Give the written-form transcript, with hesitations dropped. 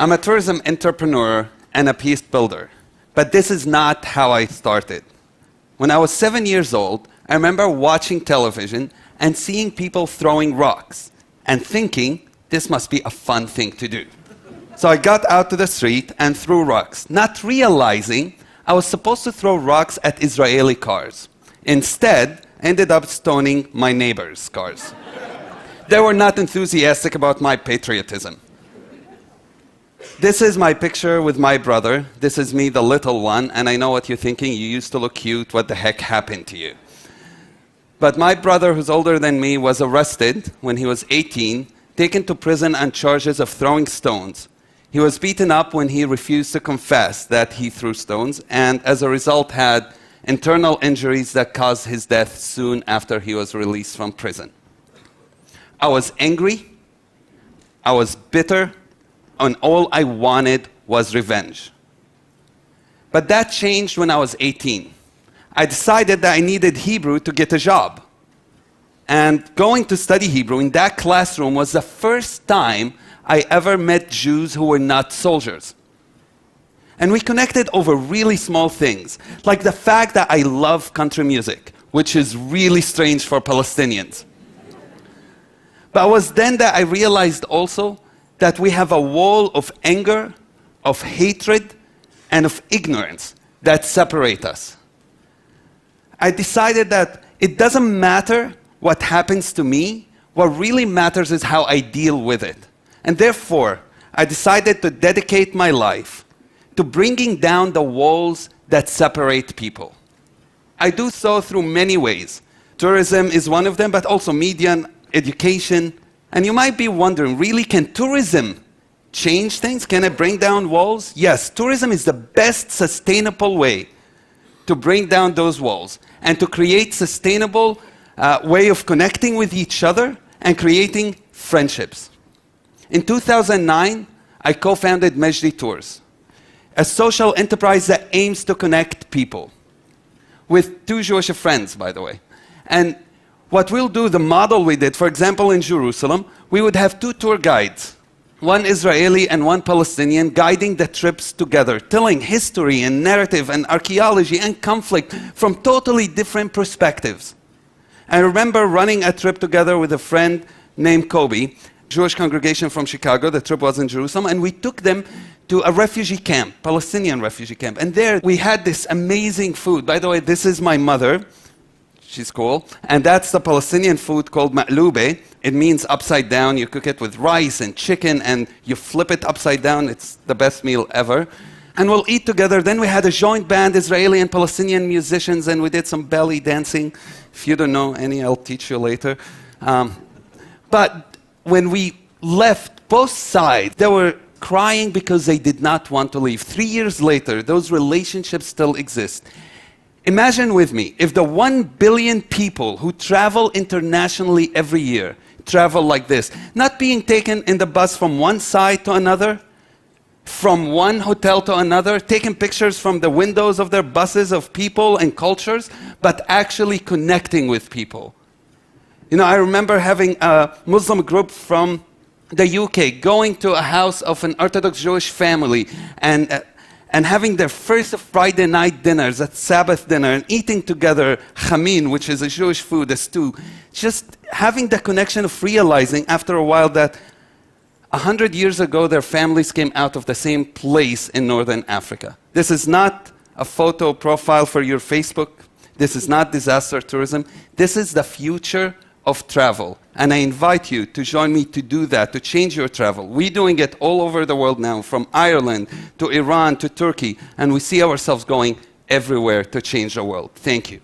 I'm a tourism entrepreneur and a peace builder, but this is not how I started. When I was 7 years old, I remember watching television and seeing people throwing rocks and thinking, this must be a fun thing to do. So I got out to the street and threw rocks, not realizing I was supposed to throw rocks at Israeli cars. Instead, I ended up stoning my neighbors' cars. They were not enthusiastic about my patriotism. This is my picture with my brother. This is me, the little one, and I know what you're thinking. You used to look cute. What the heck happened to you? But my brother, who's older than me, was arrested when he was 18, taken to prison on charges of throwing stones. He was beaten up when he refused to confess that he threw stones, and as a result had internal injuries that caused his death soon after he was released from prison. I was angry, I was bitter, and all I wanted was revenge. But that changed when I was 18. I decided that I needed Hebrew to get a job. And going to study Hebrew in that classroom was the first time I ever met Jews who were not soldiers. And we connected over really small things, like the fact that I love country music, which is really strange for Palestinians. But it was then that I realized also that we have a wall of anger, of hatred, and of ignorance that separate us. I decided that it doesn't matter what happens to me, what really matters is how I deal with it. And therefore, I decided to dedicate my life to bringing down the walls that separate people. I do so through many ways. Tourism is one of them, but also media and education. And you might be wondering, really, can tourism change things? Can it bring down walls? Yes, tourism is the best sustainable way to bring down those walls and to create sustainable way of connecting with each other and creating friendships. In 2009, I co-founded Majdi Tours, a social enterprise that aims to connect people, with 2 Jewish friends, by the way. And what we'll do, the model we did, for example, in Jerusalem, we would have 2 tour guides, one Israeli and one Palestinian, guiding the trips together, telling history and narrative and archaeology and conflict from totally different perspectives. I remember running a trip together with a friend named Kobe, Jewish congregation from Chicago. The trip was in Jerusalem, and we took them to a refugee camp, Palestinian refugee camp. And there we had this amazing food. By the way, this is my mother. She's cool. And that's the Palestinian food called ma'lube. It means upside down. You cook it with rice and chicken, and you flip it upside down. It's the best meal ever. And we'll eat together. Then we had a joint band, Israeli and Palestinian musicians, and we did some belly dancing. If you don't know any, I'll teach you later. But when we left, both sides, they were crying because they did not want to leave. 3 years later, those relationships still exist. Imagine with me, if the 1 billion people who travel internationally every year travel like this, not being taken in the bus from one side to another, from one hotel to another, taking pictures from the windows of their buses of people and cultures, but actually connecting with people. You know, I remember having a Muslim group from the UK going to a house of an Orthodox Jewish family and having their first Friday night dinners, at Sabbath dinner, and eating together chamin, which is a Jewish food, a stew. Just having the connection of realizing after a while that 100 years ago their families came out of the same place in Northern Africa. This is not a photo profile for your Facebook. This is not disaster tourism. This is the future of travel. And I invite you to join me to do that, to change your travel. We're doing it all over the world now, from Ireland to Iran to Turkey, and we see ourselves going everywhere to change the world. Thank you.